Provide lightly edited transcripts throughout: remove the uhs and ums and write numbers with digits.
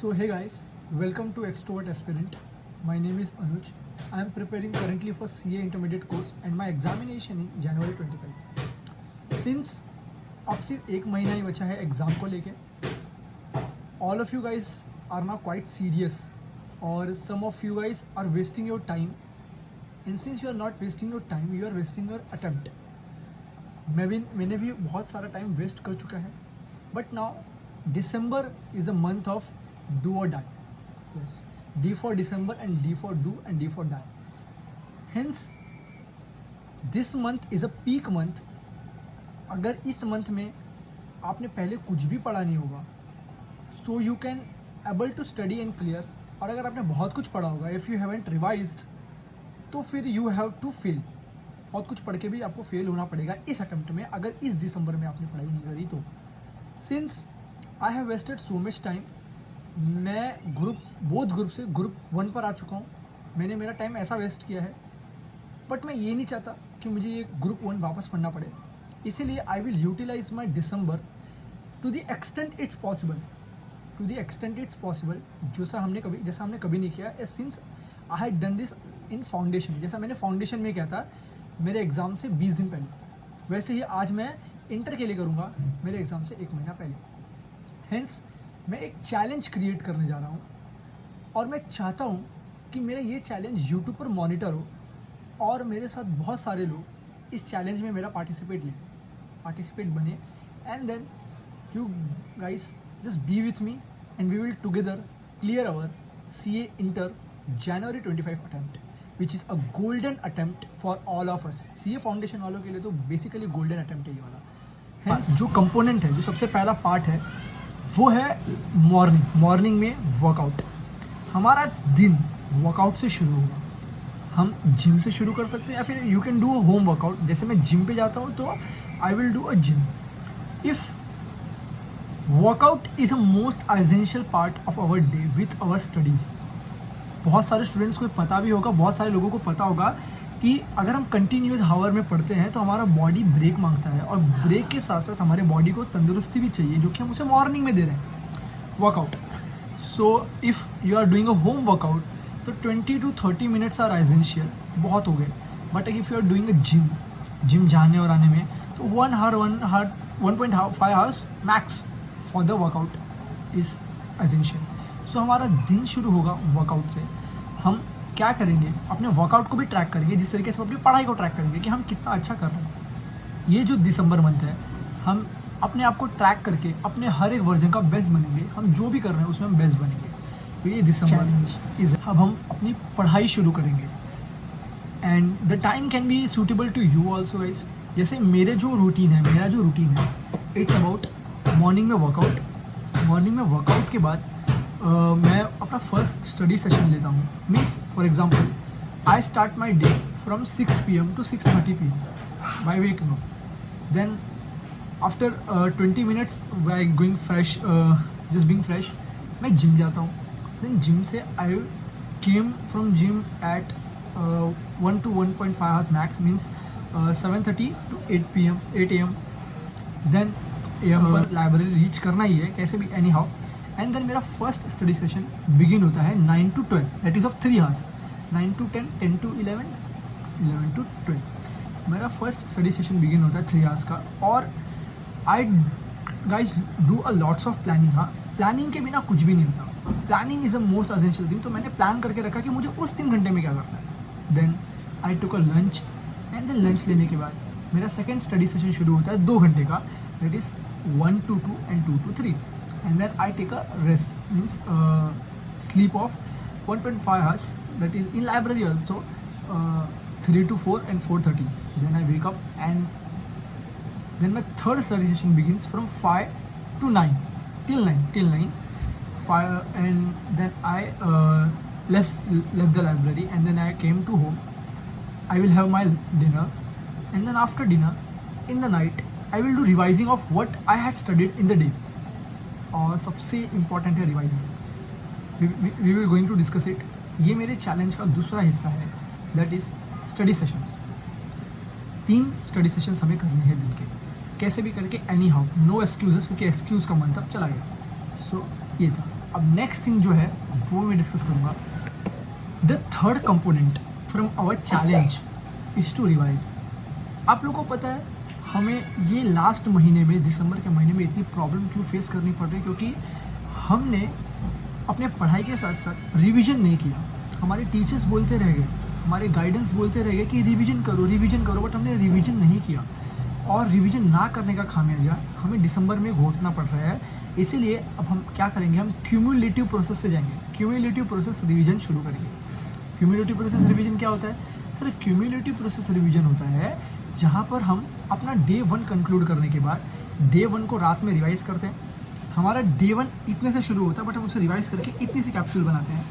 So hey guys, welcome to Extrovert Aspirant. My name is Anuj. I am preparing currently for CA Intermediate course and my examination in January 25. Since अब सिर्फ एक महीना ही बचा है exam को लेके, all of you guys are now quite serious और some of you guys are wasting your time, and since you are not wasting your time, you are wasting your attempt. मैंने भी बहुत सारा टाइम वेस्ट कर चुका है, but now December is a month of do or die. Yes, D for December and D for do and D for die. Hence, this month is a peak month. अगर इस month में आपने पहले कुछ भी पढ़ा नहीं होगा, so you can able to study and clear. और अगर आपने बहुत कुछ पढ़ा होगा, if you haven't revised, तो फिर you have to fail. बहुत कुछ पढ़ के भी आपको फेल होना पड़ेगा इस अटेम्प्ट में, अगर इस दिसंबर में आपने पढ़ाई नहीं करी तो. Since I have wasted so much time, मैं बोथ ग्रुप से ग्रुप 1 पर आ चुका हूँ. मैंने मेरा टाइम ऐसा वेस्ट किया है, बट मैं ये नहीं चाहता कि मुझे ये ग्रुप 1 वापस पढ़ना पड़े. इसीलिए I will utilize my December to the extent it's possible, जैसा हमने कभी नहीं किया. Since I had done this in foundation, जैसा मैंने फाउंडेशन में किया था मेरे एग्ज़ाम से 20 दिन पहले, वैसे ही आज मैं इंटर के लिए करूँगा मेरे एग्ज़ाम से 1 महीना पहले. हेंस मैं एक चैलेंज क्रिएट करने जा रहा हूँ और मैं चाहता हूँ कि मेरा ये चैलेंज यूट्यूब पर मॉनिटर हो और मेरे साथ बहुत सारे लोग इस चैलेंज में मेरा पार्टिसिपेट बने. And then you guys just be with me and we will together clear our CA inter January 25 attempt, which is a golden attempt for all of us. CA foundation वालों के लिए तो basically golden attempt है ये वाला. Hence जो component है, जो सबसे पहला पार्ट है, वो है मॉर्निंग में वर्कआउट. हमारा दिन वर्कआउट से शुरू होगा. हम जिम से शुरू कर सकते हैं या फिर you can do a home workout. जैसे मैं जिम पे जाता हूँ तो I will do a gym. If workout is a most essential part of our day with our studies. बहुत सारे स्टूडेंट्स को पता भी होगा, बहुत सारे लोगों को पता होगा कि अगर हम कंटिन्यूस हावर में पढ़ते हैं तो हमारा बॉडी ब्रेक मांगता है, और ब्रेक के साथ साथ हमारे बॉडी को तंदुरुस्ती भी चाहिए, जो कि हम उसे मॉर्निंग में दे रहे हैं workout. So if you are doing a home workout तो 20 to 30 मिनट्स आर एसेंशियल, बहुत हो गए. But if you are doing a gym जाने और आने में तो 1.5 hours max for the workout is essential. So हमारा दिन शुरू होगा वर्कआउट से. हम क्या करेंगे, अपने वर्कआउट को भी ट्रैक करेंगे, जिस तरीके से हम अपनी पढ़ाई को ट्रैक करेंगे कि हम कितना अच्छा कर रहे हैं. ये जो दिसंबर मंथ है, हम अपने आप को ट्रैक करके अपने हर एक वर्जन का बेस्ट बनेंगे. हम जो भी कर रहे हैं उसमें हम बेस्ट बनेंगे. तो ये दिसंबर इज अब हम अपनी पढ़ाई शुरू करेंगे. And the time can be suitable to you also guys. जैसे मेरा जो रूटीन है इट्स अबाउट मॉर्निंग में वर्कआउट के बाद मैं अपना फर्स्ट स्टडी सेशन लेता हूँ. Means for example I start my day from 6 PM to 6:30 PM by waking up. Then after 20 minutes by going fresh, just being fresh, मैं gym जाता हूँ. देन जिम से I came from gym eight 1 to 1.5 hours max, means 7:30 to 8 AM. Then पर library reach करना ही है कैसे भी, एनी हाउ. एंड देन मेरा फर्स्ट स्टडी सेशन बिगिन होता है 9 to 12, that is of 3 hours. 9 to 10, 10 to 11, 11 to 12 मेरा फर्स्ट स्टडी सेशन बिगिन होता है 3 hours का. और I guys do a lots of planning. हाँ, प्लानिंग के बिना कुछ भी नहीं होता. Planning is a most essential thing. तो मैंने प्लान करके रखा कि मुझे उस 3 घंटे में क्या करना है. Then I took a lunch, and then lunch लेने के बाद मेरा सेकेंड स्टडी सेशन शुरू होता है 2 घंटे का, that is 1 to 2 and 2 to 3. And then I take a rest, means sleep of 1.5 hours, that is in library also, 3 to 4 and 4:30. Then I wake up, and then my third study session begins from 5 to 9 till 9 5, and then I left the library, and then I came to home. I will have my dinner, and then after dinner in the night I will do revising of what I had studied in the day. और सबसे important है revising. We will going to discuss it. ये मेरे challenge का दूसरा हिस्सा है, that is study sessions. 3 study sessions हमें करने हैं दिन के, कैसे भी करके, एनी हाउ, नो एक्सक्यूजेस, क्योंकि एक्सक्यूज़ का मतलब चला गया. सो ये था. अब नेक्स्ट थिंग जो है वो मैं डिस्कस करूँगा। The third component from our challenge is to revise. आप लोगों को पता है हमें ये लास्ट महीने में, दिसंबर के महीने में इतनी प्रॉब्लम क्यों फेस करनी पड़ रही है, क्योंकि हमने अपने पढ़ाई के साथ साथ रिवीजन नहीं किया। हमारे टीचर्स बोलते रह गए, हमारे गाइडेंस बोलते रह गए कि रिवीजन करो, बट हमने रिवीजन नहीं किया और रिवीजन ना करने का खामियाजा हमें दिसंबर में भुगतना पड़ रहा है। इसीलिए अब हम क्या करेंगे, हम क्यूमुलेटिव प्रोसेस से जाएंगे। क्यूमुलेटिव प्रोसेस रिवीजन शुरू करेंगे। क्यूमुलेटिव प्रोसेस रिवीजन क्या होता है सर? क्यूमुलेटिव प्रोसेस रिवीजन होता है जहाँ पर हम अपना डे 1 कंक्लूड करने के बाद डे 1 को रात में रिवाइज करते हैं। हमारा डे 1 इतने से शुरू होता है, बट हम उसे रिवाइज करके इतनी सी कैप्सूल बनाते हैं।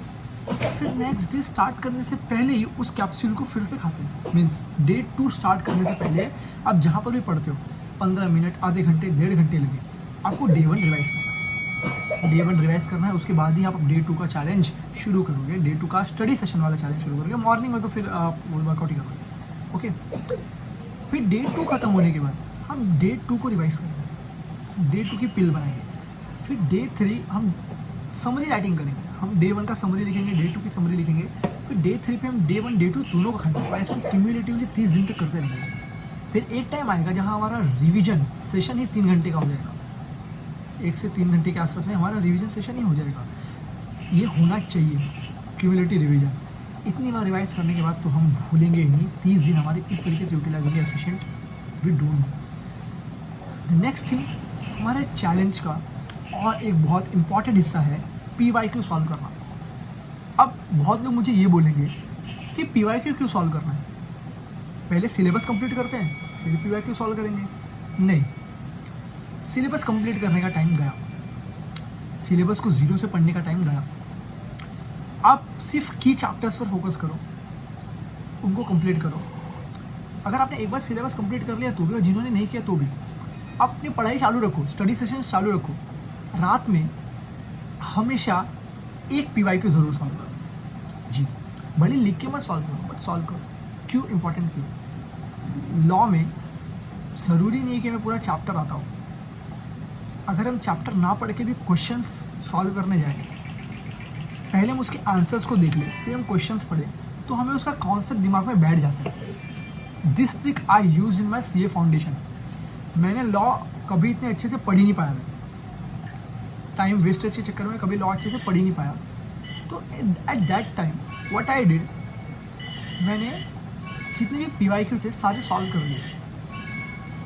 फिर नेक्स्ट डे स्टार्ट करने से पहले ही उस कैप्सूल को फिर से खाते हैं। मीन्स डे 2 स्टार्ट करने से पहले आप जहाँ पर भी पढ़ते हो 15 मिनट, आधे घंटे, 1.5 घंटे लगे, आपको डे 1 रिवाइज करना है। डे 1 रिवाइज करना है, उसके बाद ही आप डे 2 का चैलेंज शुरू करोगे। डे 2 का स्टडी सेशन वाला चैलेंज शुरू करोगे। मॉर्निंग में तो फिर आप वर्कआउट ही करोगे। ओके, फिर डे 2 खत्म होने के बाद हम डे 2 को रिवाइज करेंगे, डे 2 की पिल बनाएंगे। फिर डे 3 हम समरी राइटिंग करेंगे। हम डे 1 का समरी लिखेंगे, डे 2 की समरी लिखेंगे। फिर डे 3 पे हम डे 1 डे 2 दोनों का खाएंगे और ऐसे क्यूमुलेटिवली 30 दिन तक करते रहेंगे। फिर एक टाइम आएगा जहाँ हमारा रिवीजन सेशन ही 3 घंटे का हो जाएगा। 1 से 3 घंटे के आसपास में हमारा रिवीजन सेशन ही हो जाएगा। ये होना चाहिए क्यूमुलेटिव रिवीजन। इतनी बार रिवाइज करने के बाद तो हम भूलेंगे ही नहीं। 30 दिन हमारे इस तरीके से यूटिलाइज होंगे efficient. We don't. The next thing, हमारे चैलेंज का और एक बहुत इंपॉर्टेंट हिस्सा है PYQ सॉल्व करना। अब बहुत लोग मुझे ये बोलेंगे कि PYQ क्यों सॉल्व करना है, पहले सिलेबस कंप्लीट करते हैं फिर PYQ सॉल्व करेंगे। नहीं, सिलेबस कंप्लीट करने का टाइम गया, सिलेबस को जीरो से पढ़ने का टाइम गया। आप सिर्फ की चैप्टर्स पर फोकस करो, उनको कंप्लीट करो। अगर आपने एक बार सिलेबस कंप्लीट कर लिया तो भी, और जिन्होंने नहीं किया तो भी, आप अपनी पढ़ाई चालू रखो, स्टडी सेशन चालू रखो। रात में हमेशा एक PYQ ज़रूर सॉल्व करो। जी, भले लिख के मत सॉल्व करो, बट सॉल्व करो। क्यों इम्पोर्टेंट क्यों? लॉ में ज़रूरी नहीं है कि मैं पूरा चैप्टर आता हूँ। अगर हम चैप्टर ना पढ़ के भी क्वेश्चंस सॉल्व करने जाएंगे, पहले हम उसके आंसर्स को देख लें, फिर हम क्वेश्चंस पढ़ें, तो हमें उसका कॉन्सेप्ट दिमाग में बैठ जाता है। This trick I use in my CA foundation. मैंने लॉ कभी इतने अच्छे से पढ़ ही नहीं पाया, मैं टाइम वेस्ट के चक्कर में कभी लॉ अच्छे से पढ़ ही नहीं पाया। तो at that time what I did, मैंने जितने भी PYQ थे सारे सॉल्व कर लिए।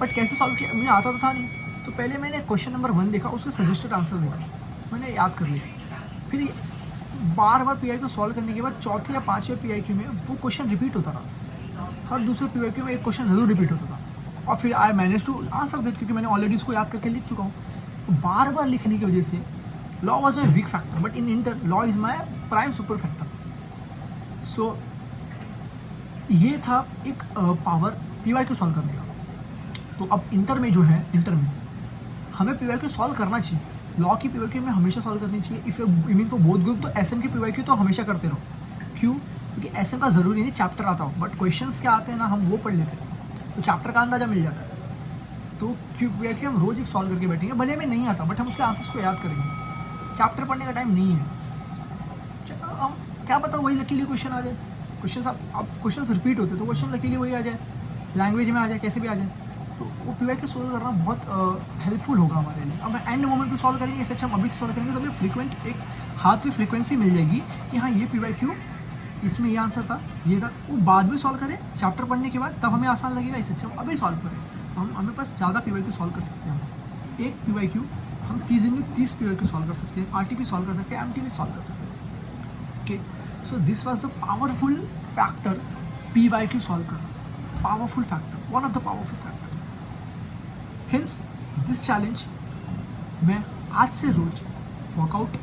बट कैसे सॉल्व किया, मुझे आता तो था नहीं। तो पहले मैंने क्वेश्चन नंबर 1 देखा, उसके सजेस्टेड आंसर देखा, मैंने याद कर लिया। फिर बार बार PYQ सॉल्व करने के बाद चौथे या 5वें PYQ में वो क्वेश्चन रिपीट होता था। हर दूसरे PYQ में एक क्वेश्चन जरूर रिपीट होता था, और फिर I manage to answer that, क्योंकि मैंने ऑलरेडी उसको याद करके लिख चुका हूँ। तो बार बार लिखने की वजह से law was my weak factor, but in inter law is my prime super factor. So ये था एक पावर PYQ सॉल्व करने का। तो अब इंटर में जो है, इंटर में हमें PYQ सॉल्व करना चाहिए। लॉ की PYQ में हमेशा सॉल्व करनी चाहिए। If you mean for both group, तो SM की PYQ तो हमेशा करते रहो। क्यों? क्योंकि SM का ज़रूरी नहीं चैप्टर आता हो, बट क्वेश्चंस क्या आते हैं ना, हम वो पढ़ लेते हैं, तो चैप्टर का अंदाज़ा मिल जाता है। तो PYQ हम रोज़ एक सॉल्व करके बैठेंगे, भले हमें नहीं आता, बट हम उसके आंसर्स को याद करेंगे। चैप्टर पढ़ने का टाइम नहीं है। हम क्या पता वही लकीली क्वेश्चन आ जाए। क्वेश्चन आप क्वेश्चन रिपीट होते तो क्वेश्चन लकीली वही आ जाए, लैंग्वेज में आ जाए, कैसे भी आ जाए। तो वो PYQ सॉल्व करना बहुत हेल्पफुल होगा हमारे लिए। अब एंड मोमेंट पे सॉल्व करेंगे, इससे अच्छा हम अभी सॉल्व करेंगे तो हमें फ्रीक्वेंट एक हाथ में फ्रीक्वेंसी मिल जाएगी कि हाँ ये PYQ, इसमें ये आंसर था, ये था। वो बाद में सॉल्व करें चैप्टर पढ़ने के बाद, तब हमें आसान लगेगा। इससे अच्छा अभी सॉल्व करें, हमें पास ज़्यादा PYQ सॉल्व कर सकते हैं। एक PYQ हम 30 दिन में 30 PYQ सॉल्व कर सकते हैं, RTP सॉल्व कर सकते हैं, MTP सॉल्व कर सकते हैं। Okay, so this was the powerful factor PYQ solve करना। Powerful factor, one of the powerful factor. Hence this challenge, मैं आज से रोज workout,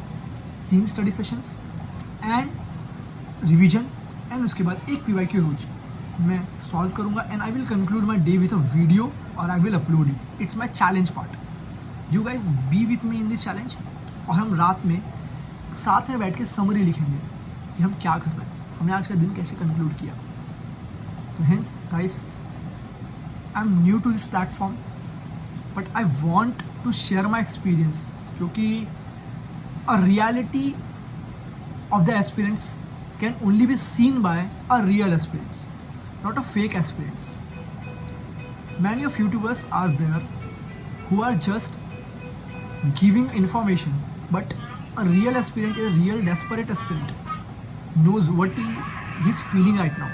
3 study sessions and revision, and उसके बाद एक PYQ रोज मैं सॉल्व करूँगा। And I will conclude my day with a video और I will upload it. It's my challenge part. You guys be with me in this challenge. और हम रात में साथ में बैठ के समरी लिखेंगे कि हम क्या कर रहे हैं, हमने आज का दिन कैसे कंक्लूड किया। तो hence guys, I am new to this platform, but I want to share my experience, क्योंकि a reality of the aspirants can only be seen by a real aspirants, not a fake aspirants. Many of YouTubers are there who are just giving information, but a real aspirant is a real desperate aspirant, knows what he is feeling right now.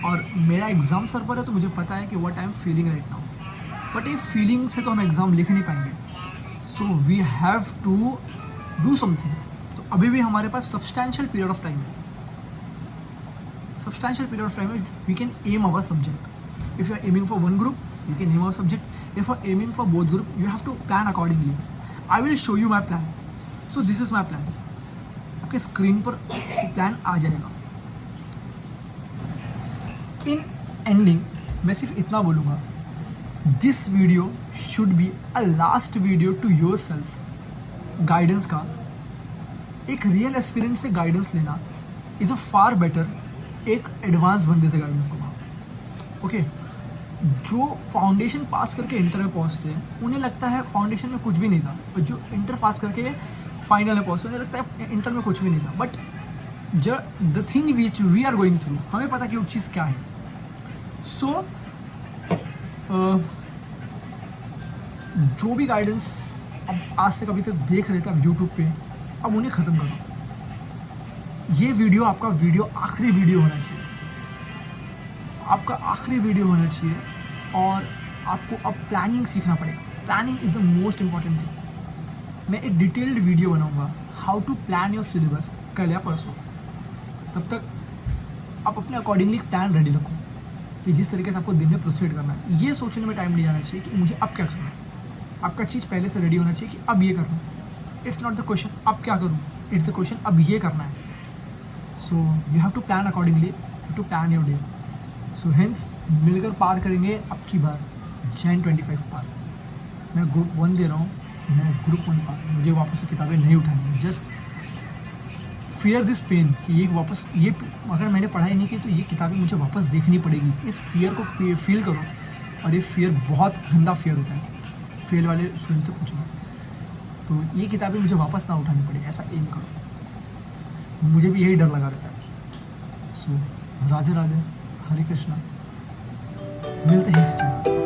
और मेरा exam sir पर है तो मुझे पता है कि what I am feeling right now, but ये फीलिंग से तो हम एग्ज़ाम लिख नहीं पाएंगे, so we have to do something. तो अभी भी हमारे पास सब्सटैंशियल पीरियड ऑफ टाइम है, सब्सटैंशियल पीरियड ऑफ टाइम है. We can aim our subject. If you are aiming for one group you can aim our subject. If you are aiming for both group you have to plan accordingly. I will show you my plan. So this is my plan. आपके screen पर plan आ जाएगा. In ending मैं सिर्फ इतना बोलूँगा, this video should be a last video to yourself. Guidance का एक रियल एक्सपीरियंस से गाइडेंस लेना इज़ अ फार बेटर एक एडवांस बंदे से गाइडेंस लेना. ओके, जो फाउंडेशन पास करके इंटर में पहुँचते हैं उन्हें लगता है फाउंडेशन में कुछ भी नहीं था, और जो इंटर पास करके फाइनल में पहुँचते उन्हें लगता है इंटर में कुछ भी नहीं था. But the thing which we are going through, हमें पता कि वो चीज़ क्या है. सो जो भी गाइडेंस अब आज तक अभी तक देख रहे थे आप यूट्यूब पे, अब उन्हें ख़त्म करो. ये वीडियो आपका आखिरी वीडियो होना चाहिए, आपका आखिरी वीडियो होना चाहिए. और आपको अब प्लानिंग सीखना पड़ेगा. Planning is the most important thing. मैं एक डिटेल्ड वीडियो बनाऊंगा how to plan your syllabus कल या परसों. तब तक आप अपने अकॉर्डिंगली प्लान रेडी रखो कि जिस तरीके से आपको दिन में प्रोसीड करना है. ये सोचने में टाइम नहीं जाना चाहिए कि मुझे अब क्या करना है. आपका चीज़ पहले से रेडी होना चाहिए कि अब ये करना है. इट्स नॉट द क्वेश्चन अब क्या करूँ, इट्स द क्वेश्चन अब ये करना है. So you have to plan accordingly, to plan your day. So hence मिलकर पार करेंगे अब की बार Jan 25 पार. मैं ग्रुप 1 दे रहा हूँ, मैं ग्रुप 1 पार. मुझे वापस से किताबें नहीं उठानी. जस्ट फियर दिस पेन कि ये वापस, ये अगर मैंने पढ़ाई नहीं की तो ये किताबें मुझे वापस देखनी पड़ेगी. इस फियर को फील करो. और ये फियर बहुत गंदा फियर होता है, फेल वाले स्टूडेंट से पूछना. तो ये किताबें मुझे वापस ना उठानी पड़े, ऐसा एम करो. मुझे भी यही डर लगा रहता है. सो राधे राधे, हरे कृष्णा. मिलते हैं इसी चीज़.